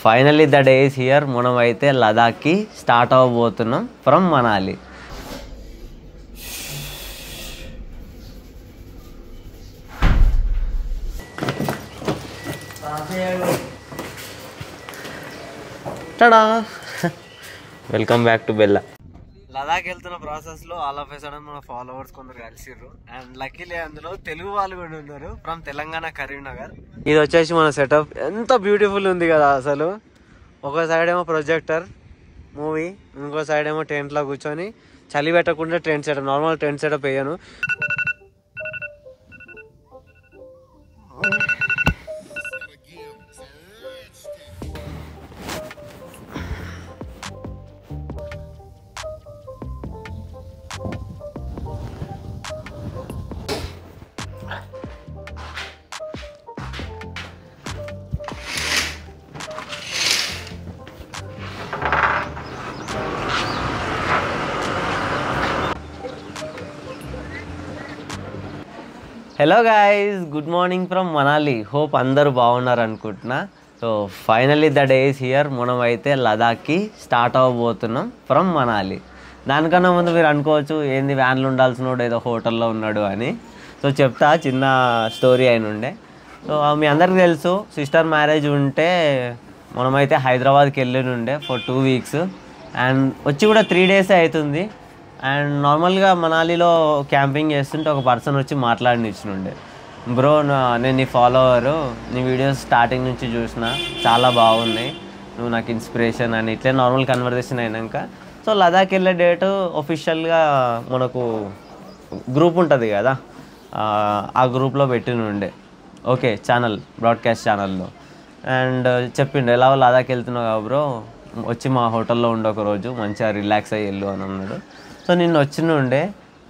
Finally the day is here. మనం అయితే లదాఖ్కి స్టార్ట్ అవ్వబోతున్నాం from Manali. Tada, welcome back to Bella. లదాఖ్ వెళ్తున్న ప్రాసెస్లో ఆల్ ఆఫ్ ఎ సడన్ మన ఫాలోవర్స్ కొందరు కలిసిర్రు. అండ్ లక్కీలీ అందులో తెలుగు వాళ్ళు కూడా ఉన్నారు ఫ్రమ్ తెలంగాణ, కరీంనగర్. ఇది వచ్చేసి మన సెటప్ ఎంత బ్యూటిఫుల్ ఉంది కదా అసలు. ఒక సైడ్ ఏమో ప్రొజెక్టర్ మూవీ, ఇంకో సైడ్ ఏమో టెంట్లో కూర్చొని చలి పెట్టకుండా tent setup. Normal tent setup వేయను. Hello guys, good morning from Manali. Hope అందరూ బాగున్నారు అనుకుంటున్నా. So finally the day is here. మనం అయితే లదాఖ్కి స్టార్ట్ అవ్వబోతున్నాం ఫ్రమ్ మనాలి. దానికన్నా ముందు మీరు అనుకోవచ్చు ఏంది వ్యాన్లు ఉండాల్సిన ఏదో హోటల్లో ఉన్నాడు అని. సో చెప్తా, చిన్న స్టోరీ అయిన ఉండే. సో మీ అందరికీ తెలుసు, సిస్టర్ మ్యారేజ్ ఉంటే మనమైతే హైదరాబాద్కి వెళ్ళినుండే ఫర్ 2 weeks. అండ్ వచ్చి కూడా 3 days అవుతుంది. అండ్ నార్మల్గా మనాలిలో క్యాంపింగ్ చేస్తుంటే ఒక పర్సన్ వచ్చి మాట్లాడినిచ్చునుండే, బ్రో నేను నీ ఫాలోవరు, నీ వీడియోస్ స్టార్టింగ్ నుంచి చూసిన, చాలా బాగున్నాయి, నువ్వు నాకు ఇన్స్పిరేషన్ అని. ఇట్లే నార్మల్ కన్వర్జేషన్ అయినాక సో లదాఖ్ వెళ్ళే డేటు ఒఫిషియల్గా మనకు గ్రూప్ ఉంటుంది కదా, ఆ గ్రూప్లో పెట్టినుండే. ఓకే, ఛానల్, బ్రాడ్కాస్ట్ ఛానల్లో. అండ్ చెప్పిండు, ఎలా లదాఖ్ వెళ్తున్నావు కదా బ్రో, వచ్చి మా హోటల్లో ఉండే ఒక రోజు మంచిగా రిలాక్స్ అయ్యి వెళ్ళు అని అన్నాడు. సో నిన్న వచ్చినుండే,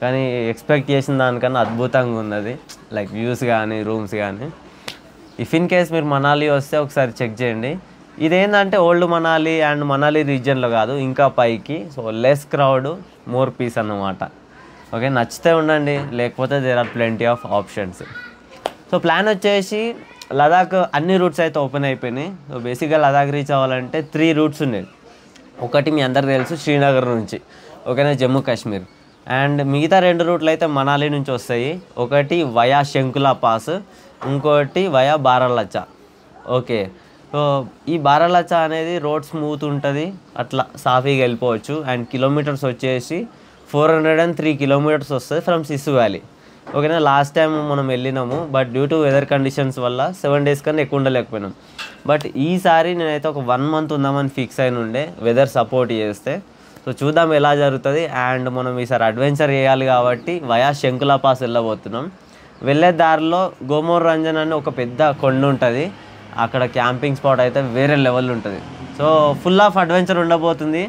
కానీ ఎక్స్పెక్ట్ చేసిన దానికన్నా అద్భుతంగా ఉన్నది. లైక్ వ్యూస్ కానీ, రూమ్స్ కానీ. ఇఫ్ ఇన్ కేస్ మీరు మనాలి వస్తే ఒకసారి చెక్ చేయండి. ఇదేంటంటే ఓల్డ్ మనాలి అండ్ మనాలి రీజియన్లో కాదు, ఇంకా పైకి. So less crowd, more peace అన్నమాట. ఓకే, నచ్చితే ఉండండి, లేకపోతే there are plenty of options. So plan వచ్చేసి లదాఖ్ అన్ని రూట్స్ అయితే ఓపెన్ అయిపోయినాయి. సో బేసిక్గా లదాఖ్ రీచ్ అవ్వాలంటే 3 routes ఉన్నాయి. ఒకటి మీ అందరికి తెలుసు, శ్రీనగర్ నుంచి, ఓకేనా, జమ్మూ కాశ్మీర్. అండ్ మిగతా 2 రూట్లు అయితే మనాలి నుంచి వస్తాయి. ఒకటి వయా శంకులా పాస్, ఇంకోటి వయా బారాలచ్చా. ఓకే, సో ఈ బారాలచ్చా అనేది రోడ్ స్మూత్ ఉంటుంది, అట్లా సాఫీగా వెళ్ళిపోవచ్చు. అండ్ కిలోమీటర్స్ వచ్చేసి 403 kilometers వస్తుంది ఫ్రమ్ సిస్సు వ్యాలీ. ఓకేనా, లాస్ట్ టైం మనం వెళ్ళినాము, but due to weather conditions వల్ల 7 days కన్నా ఎక్కువ ఉండలేకపోయినాం. బట్ ఈసారి నేనైతే ఒక 1 month ఉందామని ఫిక్స్ అయిన ఉండే, వెదర్ సపోర్ట్ చేస్తే. సో చూద్దాం ఎలా జరుగుతుంది. అండ్ మనం ఈసారి అడ్వెంచర్ చేయాలి కాబట్టి వయా శంకులా పాస్ వెళ్ళబోతున్నాం. వెళ్ళే దారిలో గోమోర్ రంజన్ అని ఒక పెద్ద కొండ ఉంటుంది, అక్కడ క్యాంపింగ్ స్పాట్ అయితే వేరే లెవెల్ ఉంటుంది. సో ఫుల్ ఆఫ్ అడ్వెంచర్ ఉండబోతుంది.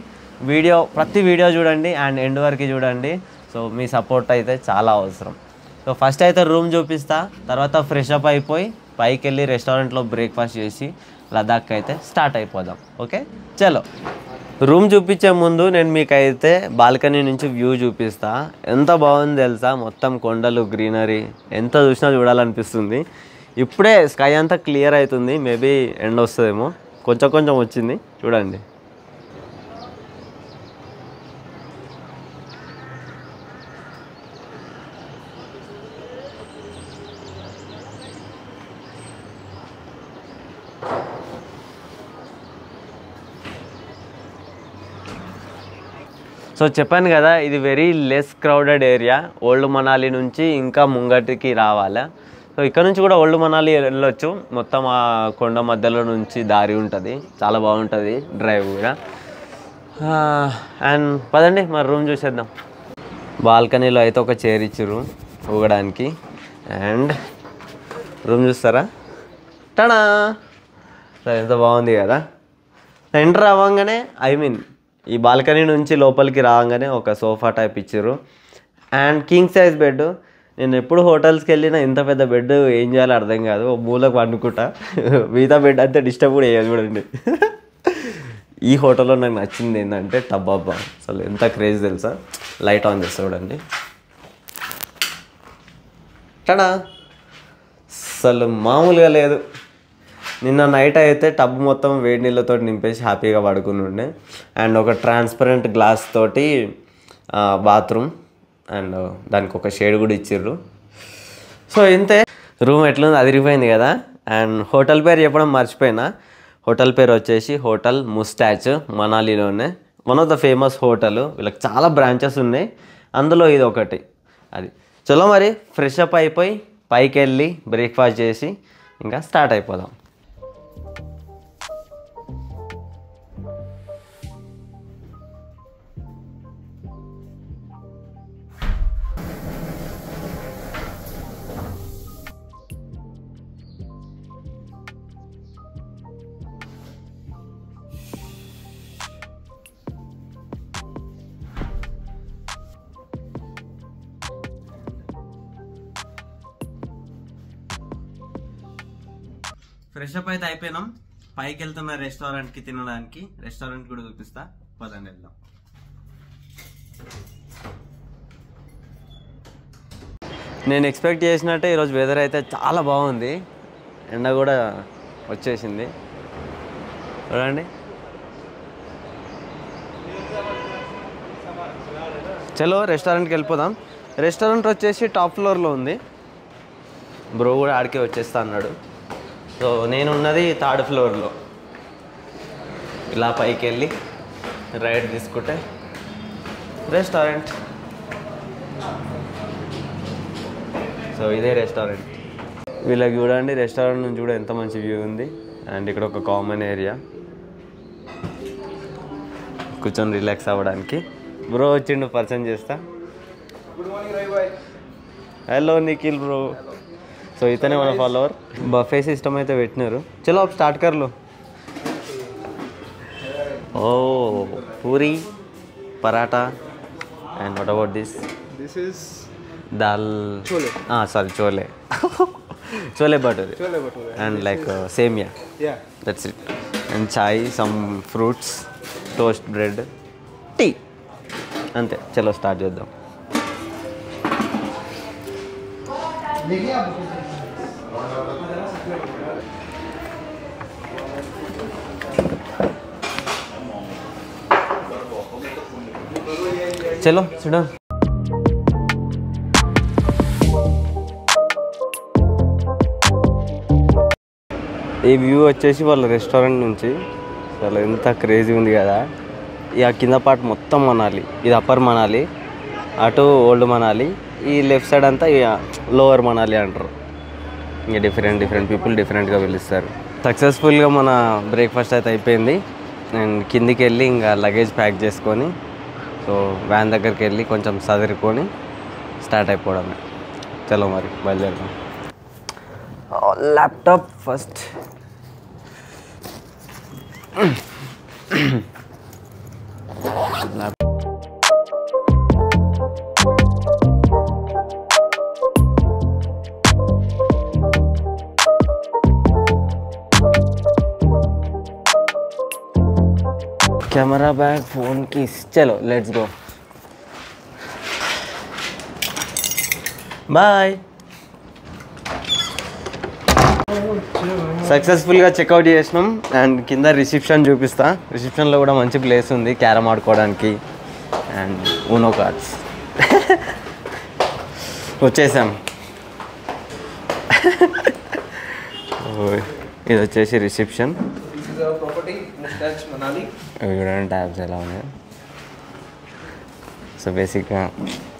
ప్రతి వీడియో చూడండి అండ్ ఎండ్ వరకు చూడండి. సో మీ సపోర్ట్ అయితే చాలా అవసరం. సో ఫస్ట్ అయితే రూమ్ చూపిస్తా, తర్వాత ఫ్రెష్ అప్ అయిపోయి పైకి వెళ్ళి రెస్టారెంట్లో బ్రేక్ఫాస్ట్ చేసి లదాఖ్ అయితే స్టార్ట్ అయిపోదాం. ఓకే, చలో. రూమ్ చూపించే ముందు నేను మీకైతే బాల్కనీ నుంచి వ్యూ చూపిస్తా. ఎంత బాగుంది తెలుసా, మొత్తం కొండలు, గ్రీనరీ, ఎంత చూసినా చూడాలనిపిస్తుంది. ఇప్పుడే స్కై అంతా క్లియర్ అవుతుంది, మేబీ ఎండ్ వస్తుందేమో, కొంచెం కొంచెం వచ్చింది చూడండి. సో చెప్పాను కదా, ఇది very less crowded area. Old Manali నుంచి ఇంకా ముంగటికి రావాలి. సో ఇక్కడ నుంచి కూడా ఓల్డ్ మనాలి వెళ్ళొచ్చు. మొత్తం ఆ కొండ మధ్యలో నుంచి దారి ఉంటుంది, చాలా బాగుంటుంది డ్రైవ్ కూడా. అండ్ పదండి మరి రూమ్ చూసేద్దాం. బాల్కనీలో అయితే ఒక చైర్ ఇచ్చారు ఊగడానికి. అండ్ రూమ్ చూస్తారా, టడా, సో ఎంత బాగుంది కదా. ఎంటర్ అవ్వగానే ఈ బాల్కనీ నుంచి లోపలికి రాగానే ఒక సోఫా టైప్ ఇచ్చారు. And king size bed. నేను ఎప్పుడు హోటల్స్కి వెళ్ళినా ఇంత పెద్ద బెడ్ ఏం చేయాలో అర్థం కాదు, ఓ మూలకు వండుకుంటా, మిగతా బెడ్ అంతా డిస్టర్బ్ కూడా వేయాలి చూడండి. ఈ హోటల్లో నాకు నచ్చింది ఏంటంటే టబ్. అసలు ఎంత క్రేజ్ తెలుసా. లైట్ ఆన్ చేస్తా చూడండి, టడా, అసలు మామూలుగా లేదు. నిన్న నైట్ అయితే టబ్ మొత్తం వేడి నీళ్ళతో నింపేసి హ్యాపీగా పడుకుని ఉండే. అండ్ ఒక ట్రాన్స్పరెంట్ గ్లాస్ తోటి బాత్రూమ్ అండ్ దానికి ఒక షేడ్ కూడా ఇచ్చిర్రు. సో ఇంతే. రూమ్ ఎట్లుంది అదిరిపోయింది కదా. అండ్ హోటల్ పేరు చెప్పడం మర్చిపోయినా. హోటల్ పేరు వచ్చేసి హోటల్ ముస్టాచ్, మనాలిలోనే one of the famous hotel. వీళ్ళకి చాలా బ్రాంచెస్ ఉన్నాయి, అందులో ఇది ఒకటి. అది చలో మరి ఫ్రెష్ అప్ అయిపోయి పైకి వెళ్ళి బ్రేక్ఫాస్ట్ చేసి ఇంకా స్టార్ట్ అయిపోదాం. ఫ్రెష్ అప్ అయితే అయిపోయినాం. పైకి వెళ్తున్న రెస్టారెంట్కి తినడానికి. రెస్టారెంట్ కూడా చూపిస్తా, పదండి వెళ్దాం. నేను ఎక్స్పెక్ట్ చేసినట్టే ఈరోజు వెదర్ అయితే చాలా బాగుంది. ఎండ కూడా వచ్చేసింది చూడండి. చలో రెస్టారెంట్కి వెళ్ళిపోదాం. రెస్టారెంట్ వచ్చేసి టాప్ ఫ్లోర్లో ఉంది. బ్రో కూడా ఆడికే వచ్చేస్తా అన్నాడు. సో నేను ఉన్నది 3rd ఫ్లోర్లో. ఇలా పైకి వెళ్ళి రైట్ తీసుకుంటే రెస్టారెంట్. సో ఇదే రెస్టారెంట్. వీళ్ళకి చూడండి, రెస్టారెంట్ నుంచి కూడా ఎంత మంచి వ్యూ ఉంది. అండ్ ఇక్కడ ఒక కామన్ ఏరియా కూర్చొని రిలాక్స్ అవ్వడానికి. బ్రో వచ్చిండు, పరిచయం చేస్తా. Hello Nikhil bro. సో ఇతనే మన ఫాలోవర్. బఫే సిస్టమ్ అయితే పెట్టినారు. చలో అప్ స్టార్ట్ కర్ లో. Oh puri, paratha and what about this? This is dal, chole. Sorry chole. Chole butter and like semiya. Yeah. That's it. And chai, some fruits, toast bread, tea, అంతే. చలో స్టార్ట్ చేద్దాం. చలో చూడం. ఈ వ్యూ వచ్చేసి వాళ్ళ రెస్టారెంట్ నుంచి అసలు ఎంత క్రేజీ ఉంది కదా. ఇక కింద పార్ట్ మొత్తం మనాలి. ఇది అప్పర్ మనాలి, అటు ఓల్డ్ మనాలి, ఈ లెఫ్ట్ సైడ్ అంతా ఇక లోవర్ మనాలి అంటారు. ఇంకా డిఫరెంట్ పీపుల్ డిఫరెంట్గా పిలుస్తారు. సక్సెస్ఫుల్గా మన బ్రేక్ఫాస్ట్ అయితే అయిపోయింది. నేను కిందికి వెళ్ళి ఇంకా లగేజ్ ప్యాక్ చేసుకొని, సో వ్యాన్ దగ్గరికి వెళ్ళి కొంచెం సదురుకొని స్టార్ట్ అయిపోవడమే. చలో మరి బయలుదేరదాం. Laptop first. Camera bag, phone key. चलो लेट्स गो. बाय. సక్సెస్ఫుల్గా చెక్అవుట్ చేసినాం. అండ్ కింద రిసెప్షన్ చూపిస్తా. రిసెప్షన్లో కూడా మంచి ప్లేస్ ఉంది క్యారమ్ ఆడుకోవడానికి అండ్ ఊనో కార్డ్స్. వచ్చేసాం. ఇది వచ్చేసి రిసెప్షన్. చూడండి ట్యాబ్స్ ఎలా ఉన్నాయి. సో బేసిక్గా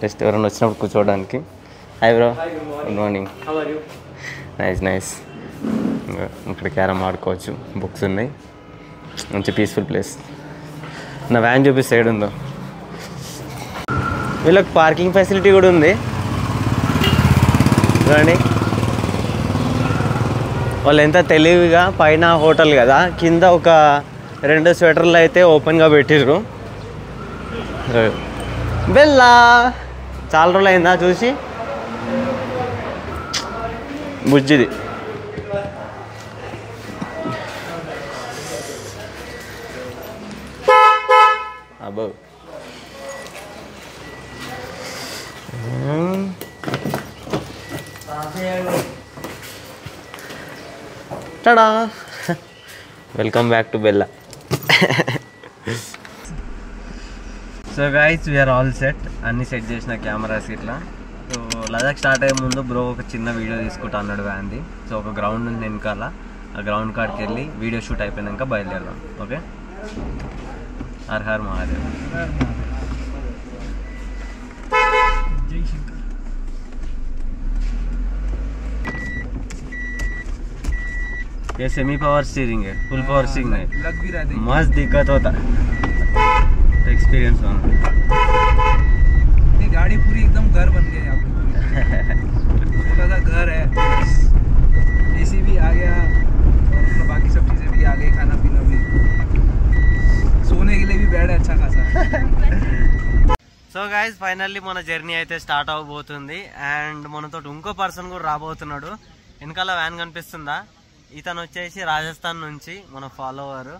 జస్ట్ ఎవరైనా వచ్చినప్పుడు కూర్చోవడానికి. Hi bro, good morning. Nice. ఇక్కడ క్యారమ్ ఆడుకోవచ్చు, బుక్స్ ఉన్నాయి, మంచి పీస్ఫుల్ ప్లేస్. నా వ్యాన్ చూపిస్తే సైడ్ ఉందో. వీళ్ళకి పార్కింగ్ ఫెసిలిటీ కూడా ఉంది చూడండి. వాళ్ళు ఎంత తెలివిగా, పైన హోటల్ కదా, కింద ఒక 2 స్వెటర్లు అయితే ఓపెన్గా పెట్టిర్రు. బెల్లా చాలా రోజులు అయిందా చూసి. బుజ్జిది. అబ్బో tada. Welcome back to Bella. So guys we're all set, అన్ని సెట్ చేసిన కెమెరాస్ ఇట్లా. సో లదాఖ్ స్టార్ట్ అయ్యే ముందు బ్రో ఒక చిన్న వీడియో తీసుకుంటా అన్నాడు వ్యాన్ది. సో ఒక గ్రౌండ్ ఉంది వెనకాల, ఆ గ్రౌండ్ కాడికి వెళ్ళి వీడియో షూట్ అయిపోయినాక బయలుదేరదాం. ఓకే, హర్ హర్ మహాదేవ్. ये सेमी पावर स्टीयरिंग है, फुल पावर स्टीयरिंग है, लग भी रहा है, मस्त दिक्कत होता है एक्सपीरियंस होना. ये गाड़ी पूरी एकदम घर बन गया यहाँ पे. छोटा सा घर है, एसी भी आ गया और बाकी सब चीज़ें भी आ गई, खाना पीना भी, सोने के लिए भी बेड है अच्छा खासा. సో గైస్ ఫైనల్లీ మన జర్నీ అయితే స్టార్ట్ అవబోతుంది. అండ్ మనతో ఇంకో పర్సన్ కూడా రాబోతున్నాడు. వెనకాల వ్యాన్ కనిపిస్తుందా? ఇతను వచ్చేసి రాజస్థాన్ నుంచి మన ఫాలోవర్.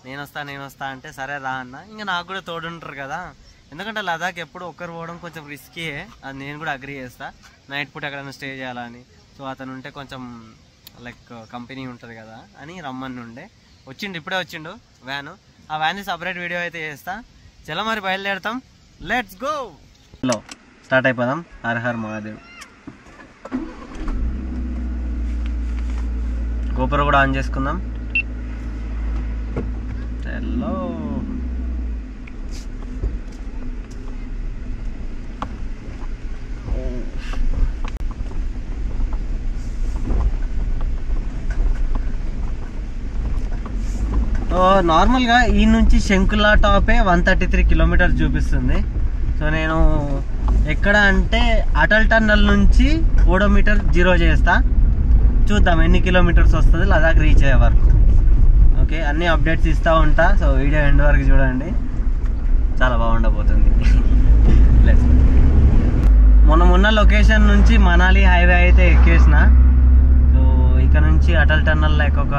నేను వస్తా అంటే సరే రా అన్న. ఇంకా నాకు కూడా తోడుంటారు కదా, ఎందుకంటే లదాఖ్ ఎప్పుడు ఒక్కరు పోవడం కొంచెం రిస్కీయే, అది నేను కూడా అగ్రీ చేస్తా. నైట్ పూట ఎక్కడైనా స్టే చేయాలని. సో అతను ఉంటే కొంచెం లైక్ కంపెనీ ఉంటుంది కదా అని రమ్మని ఉండే. ఇప్పుడే వచ్చిండు వ్యాను. ఆ వ్యాన్ సపరేట్ వీడియో అయితే చేస్తా. చలో మరి బయలుదేరుతాం, లెట్స్ గో. హలో, స్టార్ట్ అయిపోదాం. హర్ హర్ మహాదేవ్. గోపురం కూడా ఆన్ చేసుకుందాం. హలో, నార్మల్గా ఈ నుంచి శంకులా టాపే 133 కిలోమీటర్స్ చూపిస్తుంది. సో నేను ఎక్కడ అంటే అటల్ టన్నల్ నుంచి ఓడోమీటర్ 0 చేస్తా. చూద్దాం ఎన్ని కిలోమీటర్స్ వస్తుంది లదాఖ్ రీచ్ అయ్యే వరకు. ఓకే, అన్ని అప్డేట్స్ ఇస్తూ ఉంటా. సో వీడియో ఎండ్ వరకు చూడండి, చాలా బాగుండబోతుంది. మొన్న ఉన్న లొకేషన్ నుంచి మనాలి హైవే అయితే ఎక్కేసిన. సో ఇక్కడ నుంచి అటల్ టన్నల్ లైక్ ఒక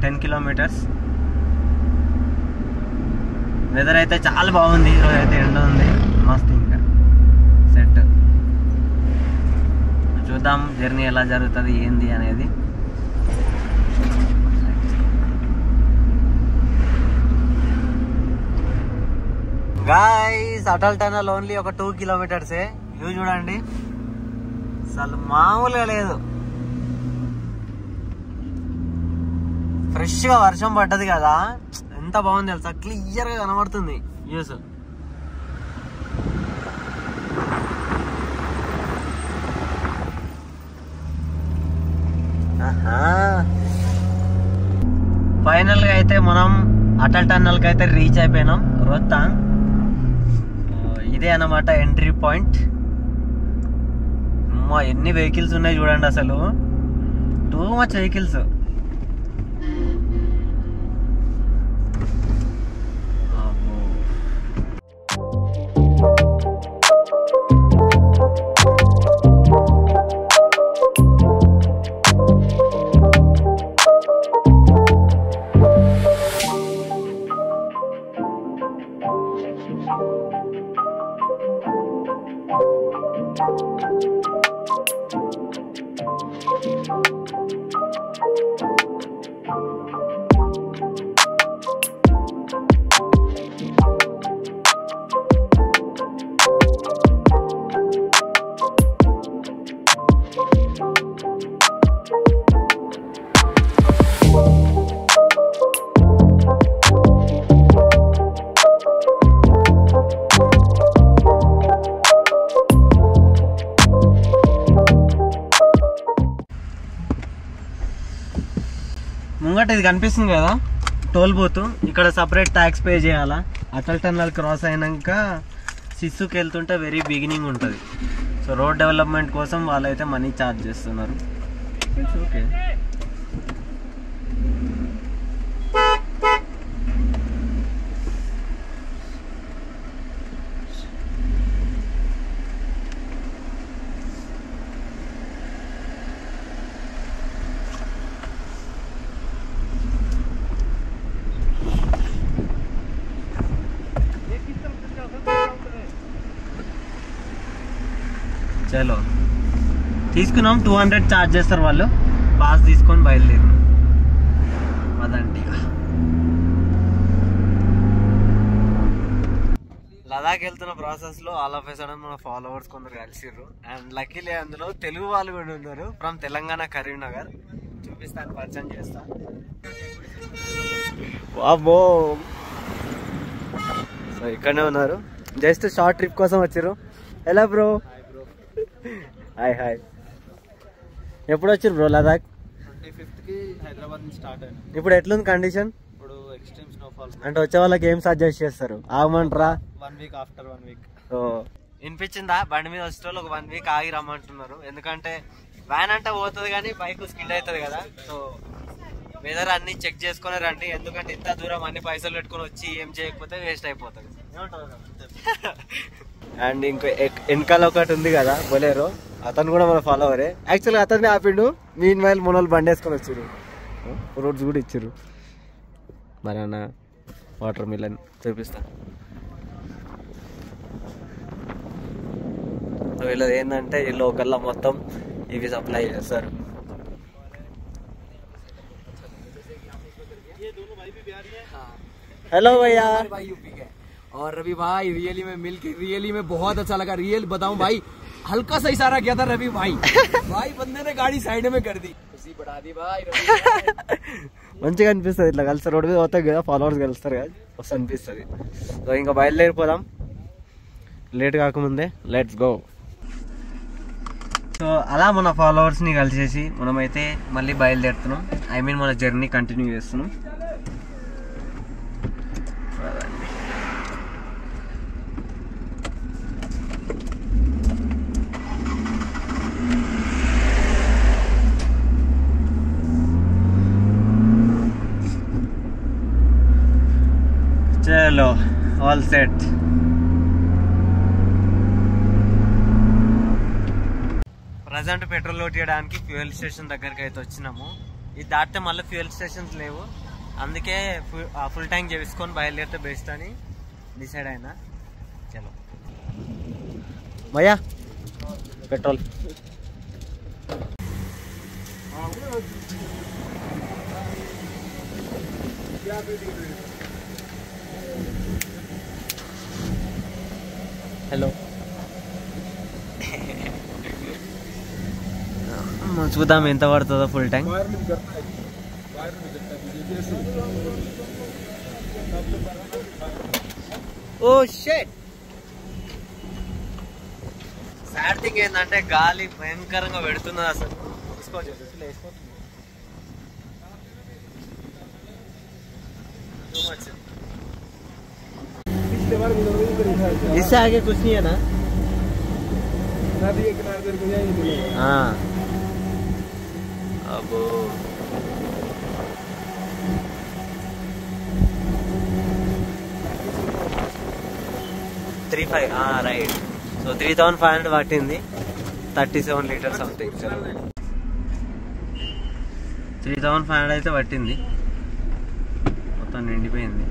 10 కిలోమీటర్స్. వెదర్ అయితే చాలా బాగుంది, ఈరోజు అయితే ఎండ ఉంది మస్తు. ఇంకా సెట్ చూద్దాం జర్నీ ఎలా జరుగుతుంది ఏంది అనేది. గాయ్స్ అటల్ టన్నల్ ఓన్లీ ఒక 2 కిలోమీటర్సే. వ్యూ చూడండి, అసలు మామూలుగా లేదు. ఫ్రెష్గా వర్షం పడ్డది కదా, ఎంత బాగుంది తెలుసా, క్లియర్గా కనబడుతుంది వ్యూస్. ఫైనల్గా అయితే మనం అటల్ టన్నల్కి అయితే రీచ్ అయిపోయినాం, రోహతాంగ్. ఇదే అన్నమాట ఎంట్రీ పాయింట్. అమ్మా ఎన్ని వెహికల్స్ ఉన్నాయి చూడండి, అసలు టూ మచ్ వెహికల్స్. ముంగట ఇది కనిపిస్తుంది కదా టోల్ బూత్, ఇక్కడ సపరేట్ ట్యాక్స్ పే చేయాలా. అటల్ టన్నల్ క్రాస్ అయినాక సిస్సుకి వెళ్తుంటే వెరీ బిగినింగ్ ఉంటుంది. సో రోడ్ డెవలప్మెంట్ కోసం వాళ్ళైతే మనీ ఛార్జ్ చేస్తున్నారు. It's okay. చలో తీసుకున్నాం. 200 ఛార్జ్ చేస్తారు వాళ్ళు. పాస్ తీసుకొని బయలుదేరు అదండి. లదాఖ్ వెళ్తున్న ప్రాసెస్ లో ఆల్ ఆఫ్ ఎ సడన్ మన ఫాలోవర్స్ కొందరు కలిసిర్రు. అండ్ లక్కీలీ అందులో తెలుగు వాళ్ళు కూడా ఉన్నారు ఫ్రమ్ తెలంగాణ కరీంనగర్. చూపిస్తాను, పరిచయం చేస్తా. వామ్మో, సో ఇక్కడనే ఉన్నారు, జస్ట్ షార్ట్ ట్రిప్ కోసం వచ్చారు. ఎలా బ్రో? Hi hi. ఎప్పుడు వచ్చారు బ్రో లదాఖ్? 25th కి హైదరాబాద్ నుంచి స్టార్ట్ అయ్యాను. ఇప్పుడు ఎట్లుంది కండిషన్? ఇప్పుడు ఎక్స్ట్రీమ్ స్నోఫాల్. అంటే వచ్చే వాళ్ళకి ఏం సజెస్ట్ చేస్తారు? ఆగమంటారా? 1 వీక్ ఆఫ్టర్ 1 వీక్. సో వినిపించిందా? బండి మీద వచ్చే వాళ్ళు ఒక 1 వీక్ ఆగి రమ్మంటున్నారు. ఎందుకంటే వ్యాన్ అంటే పోతుంది కానీ బైక్ స్కిడ్ అవుతుంది కదా. సో వెదర్ అన్ని చెక్ చేసుకుని రండి, ఎందుకంటే ఇంత దూరం అన్ని పైసలు పెట్టుకుని వచ్చి ఏం చేయకపోతే వేస్ట్ అయిపోతుంది. అండ్ ఇంకో వెనకాల ఒకటి ఉంది కదా బొలేరో, అతను కూడా మన ఫాలోవరే. యాక్చువల్గా అతన్ని ఆపిండు, మీన్ వైల్ మనోళ్ళు బండి వేసుకొని వచ్చారు, ఫ్రూట్స్ కూడా ఇచ్చారు. బనానా, వాటర్ మిలన్ చూపిస్తా. వీళ్ళది ఏంటంటే ఈ లోకల్లో మొత్తం ఇవి సప్లై చేస్తారు. हेलो भैया। भाई यूपी के और रवि भाई रियली में मिल के रियली में बहुत अच्छा लगा। रियल बताऊं भाई, हल्का सा इशारा किया था रवि भाई, भाई बंदे ने गाड़ी साइड में कर दी, खुशी बढ़ा दी भाई। మంచిగా అనిపిస్తుంది ఇట్లా కలిసి రోడ్డు మీద పోతాయి కదా, ఫాలోవర్స్ కలుస్తారు కదా, వస్తు అనిపిస్తుంది. సో ఇంకా బయలుదేరిపోదాం లేట్ కాకముందే, లెట్స్ గో. సో అలా మన ఫాలోవర్స్ని కలిసేసి మనమైతే మళ్ళీ బయలుదేరుతున్నాం. ఐ మీన్ మన జర్నీ కంటిన్యూ చేస్తున్నాం. చలో ఆల్ సెట్. ప్రజెంట్ పెట్రోల్ కొట్టడానికి ఫ్యూయల్ స్టేషన్ దగ్గరికి అయితే వచ్చినాము. ఇది దాటితే మళ్ళీ ఫ్యూయల్ స్టేషన్స్ లేవు, అందుకే ఫుల్ ట్యాంక్ చేసుకొని బయలుదేరితే బెస్ట్ అని డిసైడ్ అయినా. చలో భయ్యా పెట్రోల్. హలో, చూద్దాం ఎంత పడుతుందో full tank. Oh shit. Sad thing ఏంటంటే గాలి భయంకరంగా పెడుతున్నది అసలు. इससे आगे कुछ नहीं है ना? हाँ अब 35 రైట్. సో 3500 పట్టింది, 37 లీటర్ సంథింగ్. 3500 అయితే పట్టింది, మొత్తం నిండిపోయింది.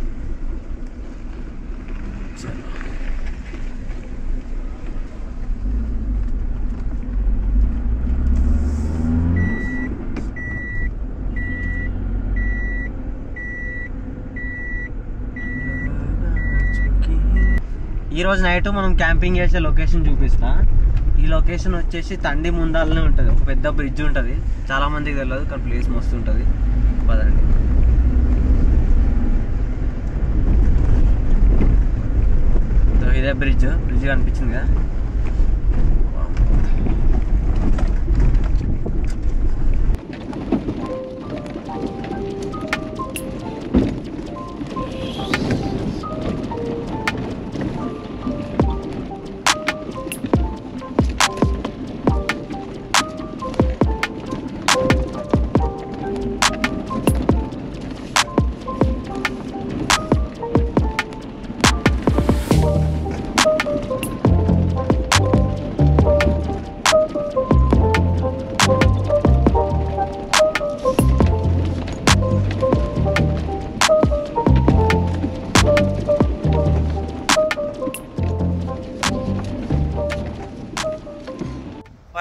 ఈ రోజు నైట్ మనం క్యాంపింగ్ చేసే లొకేషన్ చూపిస్తా. ఈ లొకేషన్ వచ్చేసి తండి ముందాలనే ఉంటుంది, ఒక పెద్ద బ్రిడ్జ్ ఉంటుంది, చాలా మందికి తెలియదు కానీ ప్లేస్ మస్తు ఉంటుంది. పదండి. ఇదే బ్రిడ్జ్ కనిపించింది కదా.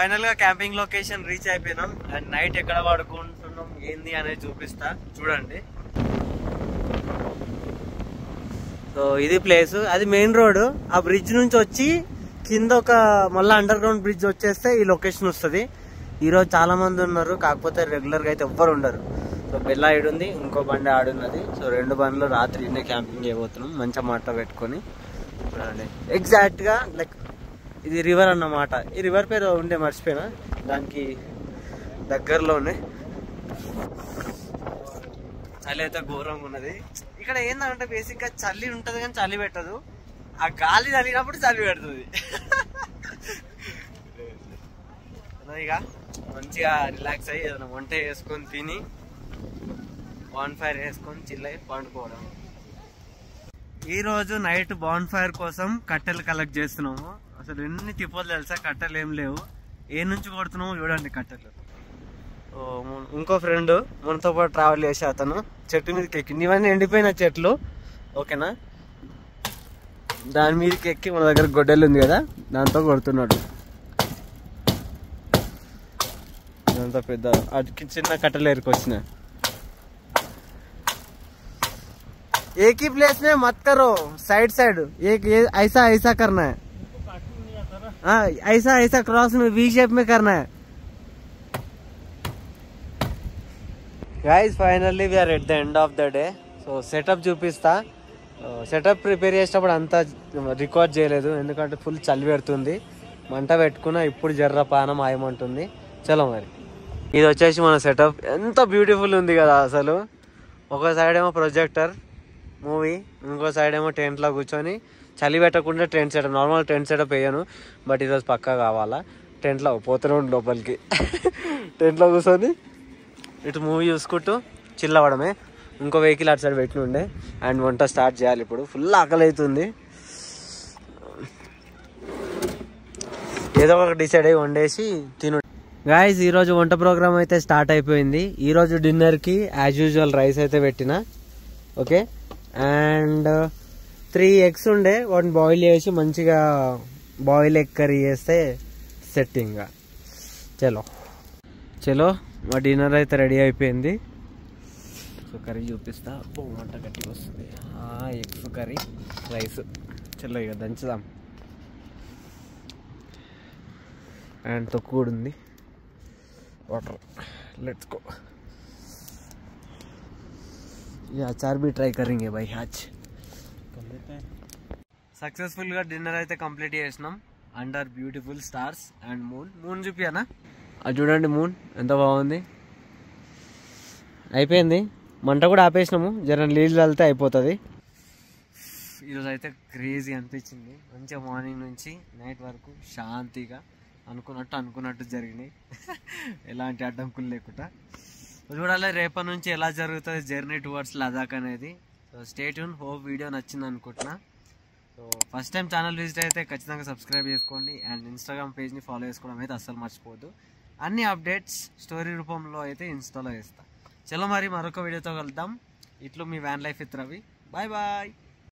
ఫైనల్ గా క్యాంపింగ్ లొకేషన్ రీచ్ అయిపోయినాం. అండ్ నైట్ ఎక్కడ పడుకుంటున్నాం ఏంది అనేది చూపిస్తా, చూడండి. సో ఇది ప్లేస్, అది మెయిన్ రోడ్. ఆ బ్రిడ్జ్ నుంచి వచ్చి కింద ఒక మళ్ళీ అండర్ గ్రౌండ్ బ్రిడ్జ్ వచ్చేస్తే ఈ లొకేషన్ వస్తుంది. ఈరోజు చాలా మంది ఉన్నారు, కాకపోతే రెగ్యులర్గా అయితే ఎవ్వరు ఉండరు. సో బెల్లా ఉంది, ఇంకో బండి ఆడున్నది. సో 2 బండ్లు రాత్రి ఇన్నే క్యాంపింగ్ చేయబోతున్నాం మంచిగా మాట పెట్టుకొని. ఎగ్జాక్ట్ గా లైక్ ఇది రివర్ అన్నమాట. ఈ రివర్ పేరు ఉండే మర్చిపోయినా, దానికి దగ్గరలోనే. చలి అయితే ఘోరంగా ఉన్నది ఇక్కడ. ఏంటంటే బేసిక్ గా చలి ఉంటది కానీ చలి పెట్టదు, ఆ గాలి తగిలినప్పుడు చలి పెడుతుంది. ఇక మంచిగా రిలాక్స్ అయ్యి ఏదైనా వంట వేసుకొని తిని బాన్ ఫైర్ వేసుకొని చిల్లై పండుకోవడం. ఈ రోజు నైట్ బాన్ ఫైర్ కోసం కట్టెలు కలెక్ట్ చేస్తున్నాము. అసలు ఎన్ని తిప్పలు తెలుసా, కట్టెలు ఏం లేవు. ఏ నుంచి కొడుతున్నాము చూడండి కట్టెలు. ఇంకో ఫ్రెండ్ మనతో పాటు ట్రావెల్ చేసే అతను చెట్టు మీదకి ఎక్కి, ఇవన్నీ ఎండిపోయిన చెట్లు ఓకేనా, దాని మీదకి ఎక్కి మన దగ్గర గొడ్డెలు ఉంది కదా దాంతో కొడుతున్నాడు. ఇదంతా పెద్ద అటుకి చిన్న కట్టెలు ఎరుకొచ్చినాయి. एक ही प्लेस में मत करो, साइड साइड एक ऐसा ऐसा करना है. हाँ ऐसा ऐसा क्रॉस में वी शेप में करना है. Guys, finally we are at the end of the day. So setup చూపిస్తా. సెటప్ ప్రిపేర్ చేసేటప్పుడు అంతా రికార్డ్ చేయలేదు, ఎందుకంటే ఫుల్ చలి పెడుతుంది. మంట పెట్టుకున్నా ఇప్పుడు జర్ర పానం ఆయమంటుంది. చలో మరి ఇది వచ్చేసి మన సెటప్. ఎంత బ్యూటిఫుల్ ఉంది కదా అసలు. ఒక సైడ్ ఏమో ప్రొజెక్టర్ మూవీ, ఇంకో సైడ్ ఏమో టెంట్లో కూర్చొని చలి పెట్టకుండా tent setup. Normal tent setup వేయను, బట్ ఈరోజు పక్కా కావాలా. టెంట్లో పోతూనే ఉండి లోపలికి టెంట్లో కూర్చొని ఇటు మూవీ చూసుకుంటూ చిల్ అవ్వడమే. ఇంకో వెహికల్ అటు సైడ్ పెట్టి ఉండే. అండ్ వంట స్టార్ట్ చేయాలి ఇప్పుడు. ఫుల్ ఆకలి అవుతుంది, ఏదో ఒక డిసైడ్ అయ్యి వండేసి తిను. గాయస్ ఈరోజు వంట ప్రోగ్రామ్ అయితే స్టార్ట్ అయిపోయింది. ఈరోజు డిన్నర్కి యాజ్ యూజువల్ రైస్ అయితే పెట్టిన ఓకే. అండ్ 3 eggs ఉండే, వాటిని బాయిల్ చేసి మంచిగా బాయిల్ ఎగ్ కర్రీ చేస్తే సెట్టింగ్. చలో చలో మా డిన్నర్ అయితే రెడీ అయిపోయింది. సో కర్రీ చూపిస్తా. వంట గట్టిగా వస్తుంది. Eggs curry rice. చలో ఇక దంచుదాం. అండ్ తొక్కు కూడా ఉంది. Water let's go. ये अचार भी ट्राई करेंगे भाई आज. सक्सेसफुल గా డిన్నర్ అయితే కంప్లీట్ చేసినాం under beautiful stars and moon చూపియానా. అది చూడండి మూన్ ఎంత బాగుంది. అయిపోయింది, మంట కూడా ఆపేసినాము. జర నీళ్ళు వెళ్తే అయిపోతుంది. ఈరోజు అయితే క్రేజీ అనిపించింది. మంచిగా మార్నింగ్ నుంచి నైట్ వరకు శాంతిగా అనుకున్నట్టు జరిగినాయి. ఎలాంటి అడ్డంకులు లేకుండా. చూడాలి రేపటి నుంచి ఎలా జరుగుతుంది జర్నీ టువర్డ్స్ లదాఖ్ అనేది. So stay tune. Hope video నచ్చింది అనుకుంటున్నా. So first time channel visit అయితే ఖచ్చితంగా సబ్స్క్రైబ్ చేసుకోండి. అండ్ ఇన్స్టాగ్రామ్ పేజ్ని ఫాలో చేసుకోవడం అయితే అస్సలు మర్చిపోవద్దు. అన్ని అప్డేట్స్ స్టోరీ రూపంలో అయితే ఇన్స్టాలో వేస్తా. చలో మరి మరొక వీడియోతో కలుద్దాం. ఇట్లు మీ van life with Ravi. Bye bye.